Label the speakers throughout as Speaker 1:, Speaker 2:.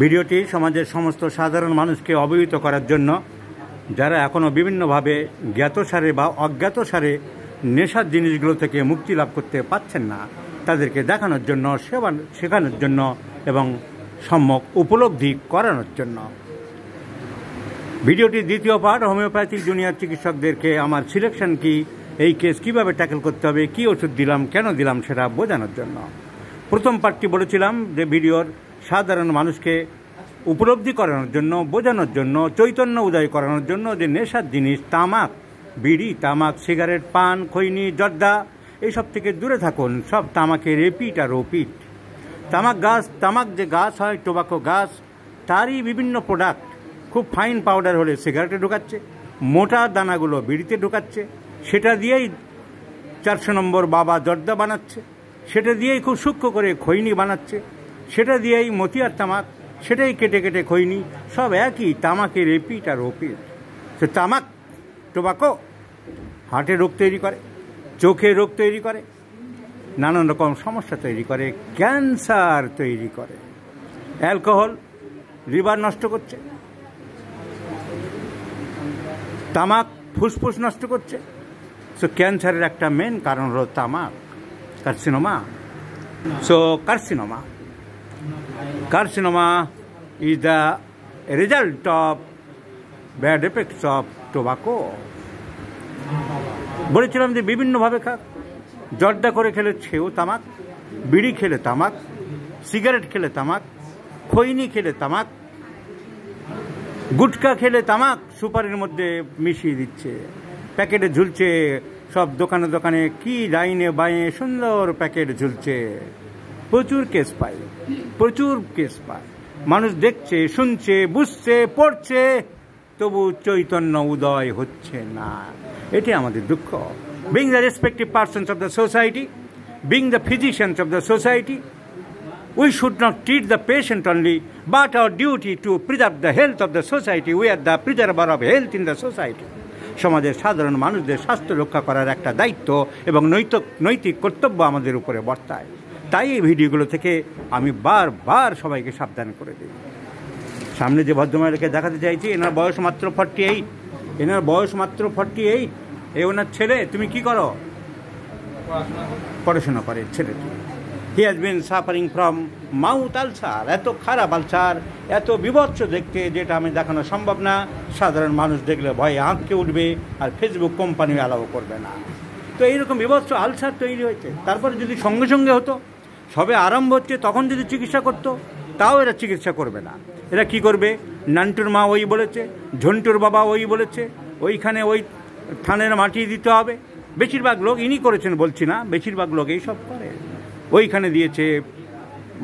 Speaker 1: ভিডিওটি সমাজের সমস্ত সাধারণ মানুষকে অবহিত করার জন্য, যারা এখনও বিভিন্নভাবে জ্ঞাতসারে বা অজ্ঞাতসারে নেশার জিনিসগুলো থেকে মুক্তি লাভ করতে পারছেন না, তাদেরকে দেখানোর জন্য, শেখানোর জন্য এবং সম্যক উপলব্ধি করানোর জন্য। ভিডিওটির দ্বিতীয় পার্ট হোমিওপ্যাথিক জুনিয়র চিকিৎসকদেরকে আমার সিলেকশন কি, এই কেস কীভাবে ট্যাকেল করতে হবে, কী ওষুধ দিলাম, কেন দিলাম, সেটা বোঝানোর জন্য। প্রথম পার্টটি বলেছিলাম যে ভিডিওর সাধারণ মানুষকে উপলব্ধি করানোর জন্য, বোঝানোর জন্য, চৈতন্য উদয় করানোর জন্য যে নেশার জিনিস তামাক, বিড়ি, তামাক, সিগারেট, পান, খৈনি, জর্দা এইসব থেকে দূরে থাকুন। সব তামাকের রিপিট আর ওপিট। তামাক যে গাছ হয়, টোবাকো গাছ, তারই বিভিন্ন প্রোডাক্ট খুব ফাইন পাউডার হলে সিগারেটে ঢোকাচ্ছে, মোটা দানাগুলো বিড়িতে ঢোকাচ্ছে, সেটা দিয়েই 400 নম্বর বাবা জর্দা বানাচ্ছে, সেটা দিয়েই খুব সূক্ষ্ম করে খৈনি বানাচ্ছে, সেটা দিয়েই মতিয়ার তামাক, সেটাই কেটে কেটে খৈনি, সব একই তামাকের রিপিট আর ওপিট। সে তামাক, টোবাকো হার্টের রোগ তৈরি করে, চোখের রোগ তৈরি করে, নানান রকম সমস্যা তৈরি করে, ক্যান্সার তৈরি করে। অ্যালকোহল লিভার নষ্ট করছে, তামাক ফুসফুস নষ্ট করছে। সো ক্যান্সারের একটা মেন কারণ হলো তামাক, carcinoma. So carcinoma is the result of bad effects of tobacco. বলেছিলাম যে বিভিন্নভাবে খাক, জর্দা করে খেলে সেও তামাক, বিড়ি খেলে তামাক, সিগারেট খেলে তামাক, খৈনি খেলে তামাক, গুটকা খেলে তামাক সুপারির মধ্যে মিশিয়ে দিচ্ছে, প্যাকেটে ঝুলছে, সব দোকানে দোকানে কি লাইনে বাইনে সুন্দর প্যাকেট ঝুলছে। প্রচুর কেস পায়, মানুষ দেখছে, শুনছে, বুঝছে, পড়ছে, তবু চৈতন্য উদয় হচ্ছে না। এটি আমাদের দুঃখ। Being the respective persons of the society, being the physicians of the society, we should not treat the patient only, but our duty to preserve the health of the society. We are the preserver of health in the society. সমাজের সাধারণ মানুষদের স্বাস্থ্য রক্ষা করার একটা দায়িত্ব এবং নৈতিক কর্তব্য আমাদের উপরে বর্তায়। তাই এই ভিডিওগুলো থেকে আমি বারবার সবাইকে সাবধান করে দিই। সামনে যে ভদ্রমহিলাকে দেখাতে চাইছি, এনার বয়স মাত্র 48। এই ওনার ছেলে। তুমি কি করো? পড়াশোনা করে ছেলেটি। He has been suffering from mouth ulcer. এত খারাপ আলসার, এত বিভৎস দেখতে, যেটা আমি দেখানো সম্ভব না। সাধারণ মানুষ দেখলে ভয়ে আঁতকে উঠবে, আর ফেসবুক কোম্পানি অ্যালাউ করবে না। তো এইরকম বিভৎস আলসার তৈরি হয়েছে। তারপরে যদি সঙ্গে সঙ্গে হতো, সবে আরম্ভ হচ্ছে তখন যদি চিকিৎসা করতো, তাও এরা চিকিৎসা করবে না। এরা কি করবে? নান্টুর মা ওই বলেছে, ঝন্টুর বাবা ওই বলেছে, ওইখানে ওই থানের মাটি দিতে হবে। বেশিরভাগ লোক, ইনি করেছেন বলছি না, বেশিরভাগ লোক এইসব করে। ওইখানে দিয়েছে,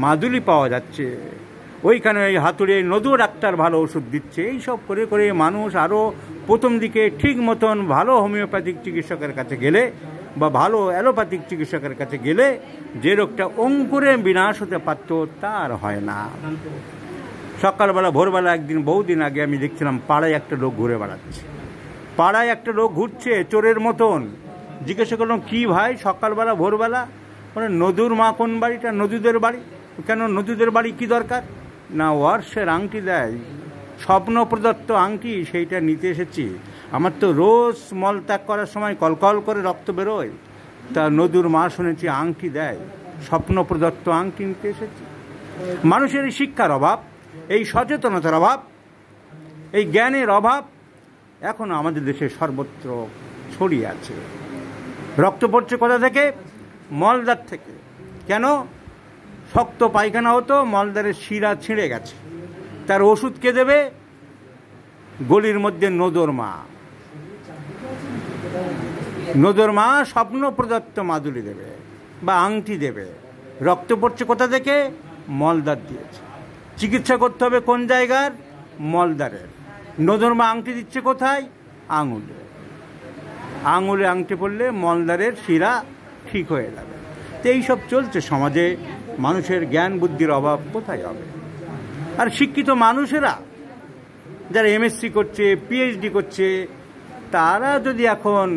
Speaker 1: মাদুলি পাওয়া যাচ্ছে, ওইখানে ওই হাতুড়ে নদু ডাক্তার ভালো ওষুধ দিচ্ছে। এইসব করে করে মানুষ আরও প্রথম দিকে ঠিক মতন ভালো হোমিওপ্যাথিক চিকিৎসকের কাছে গেলে বা ভালো অ্যালোপ্যাথিক চিকিৎসকের কাছে গেলে যে রোগটা অঙ্কুরে বিনাশ হতে পারত, তার হয় না। সকালবেলা ভোরবেলা একদিন, বহুদিন আগে আমি দেখছিলাম পাড়ায় একটা লোক ঘুরে বেড়াচ্ছে। পাড়ায় একটা লোক ঘুরছে চোরের মতন। জিজ্ঞাসা করলাম, কি ভাই সকালবেলা ভোরবেলা? মানে নদুর মা কোন বাড়িটা? নদীদের বাড়ি। কেন নদীদের বাড়ি কি দরকার? না, ওয়ার্সের আংটি দেয়, স্বপ্ন প্রদত্ত আংটি, সেইটা নিতে এসেছি। আমার তো রোজ মলত্যাগ করার সময় কলকল করে রক্ত বেরোয়, তা নদুর মা শুনেছি আংটি দেয়, স্বপ্ন প্রদত্ত আংটি নিতে এসেছি। মানুষের এই শিক্ষার অভাব, এই সচেতনতার অভাব, এই জ্ঞানের অভাব এখনও আমাদের দেশে সর্বত্র ছড়িয়ে আছে। রক্ত পড়ছে কোথা থেকে? মলদার থেকে। কেন? শক্ত পায়খানা হতো, মলদারের শিরা ছিঁড়ে গেছে, তার ওষুধ কে দেবে? গলির মধ্যে নদর মা স্বপ্ন প্রদত্ত মাদুলি দেবে বা আংটি দেবে। রক্ত পড়ছে কোথা থেকে? মলদার দিয়েছে। চিকিৎসা করতে হবে কোন জায়গার? মলদারের। নদর মা আংটি দিচ্ছে কোথায়? আঙুলে আংটি পড়লে মলদারের শিরা ঠিক হয়ে যাবে। তো এইসব চলছে সমাজে। মানুষের জ্ঞান বুদ্ধির অভাব কোথায় হবে? আর শিক্ষিত মানুষেরা যারা এমএসসি করছে, পিএইচডি করছে, তারা যদি এখন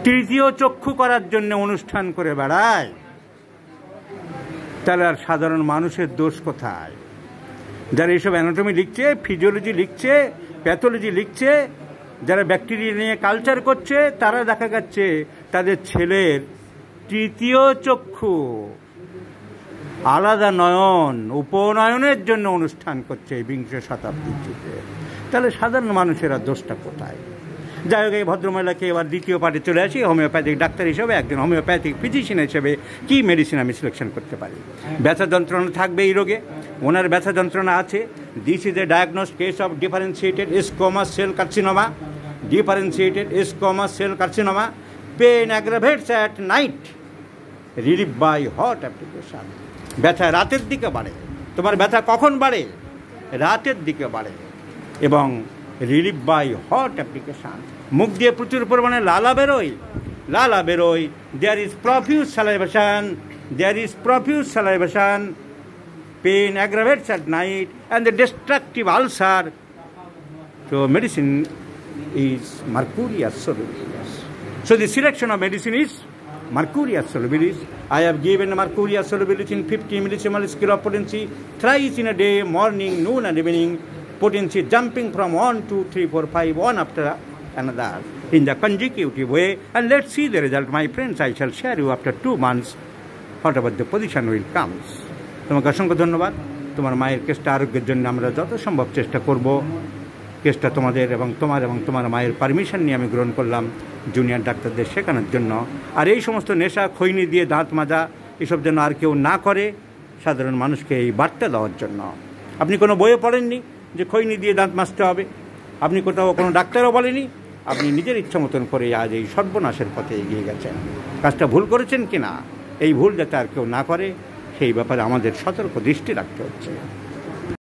Speaker 1: তৃতীয় চক্ষু করার জন্য অনুষ্ঠান করে বেড়ায়, তাহলে আর সাধারণ মানুষের দোষ কোথায়? যারা এইসব অ্যানাটমি লিখছে, ফিজিওলজি লিখছে, প্যাথোলজি লিখছে, যারা ব্যাকটেরিয়া নিয়ে কালচার করছে, তারা দেখা যাচ্ছে তাদের ছেলের তৃতীয় চক্ষু, আলাদা নয়ন, উপনয়নের জন্য অনুষ্ঠান করছে এই বিংশ শতাব্দীর যুগে। তাহলে সাধারণ মানুষেরা দোষটা কোথায়? যাই হোক, এই ভদ্রমহিলাকে এবার দ্বিতীয় পার্টে চলে আসি। হোমিওপ্যাথিক ডাক্তার হিসেবে, একজন হোমিওপ্যাথিক ফিজিশিয়ান হিসেবে কী মেডিসিন আমি সিলেকশন করতে পারি? ব্যথা যন্ত্রণা থাকবে এই রোগে, ওনার ব্যথা যন্ত্রণা আছে। This is a diagnosed case of differentiated squamous cell carcinoma, differentiated squamous cell carcinoma, pain aggravates at night, relieve by hot application. ব্যথা রাতের দিকে বাড়ে। তোমার ব্যথা কখন বাড়ে? রাতের দিকে বাড়ে। এবং রিলিভ বাই হট অ্যাপ্লিকেশান, মুখ দিয়ে প্রচুর পরিমাণে লালা বেরোয়, there is profuse salivation, pain aggravates at night and the destructive ulcer. So medicine is mercurius solubilis. So the selection of medicine is mercurius solubilis. I have given mercurius solubilis in 50 millisiemens scale of potency thrice in a day, morning, noon and evening. Potency jumping from 1, 2, 3, 4, 5, one after another in the consecutive way. And let's see the result, my friends. I shall share you after 2 months whatever the position will comes. তোমাকে অসংখ্য ধন্যবাদ। তোমার মায়ের কেসটা আরোগ্যের জন্য আমরা যত সম্ভব চেষ্টা করব। কেসটা তোমাদের এবং তোমার মায়ের পারমিশন নিয়ে আমি গ্রহণ করলাম জুনিয়র ডাক্তারদের শেখানোর জন্য। আর এই সমস্ত নেশা, খৈনি দিয়ে দাঁত মাজা, এসব যেন আর কেউ না করে, সাধারণ মানুষকে এই বার্তা দেওয়ার জন্য। আপনি কোনো বইয়ে পড়েননি যে খৈনি দিয়ে দাঁত মাজতে হবে, আপনি কোথাও কোনো ডাক্তারও বলেনি, আপনি নিজের ইচ্ছা মতন করে আজ এই সর্বনাশের পথে এগিয়ে গেছেন। কাজটা ভুল করেছেন কি না, এই ভুল যাতে আর কেউ না করে সেই ব্যাপারে আমাদের সতর্ক দৃষ্টি রাখতে হচ্ছে।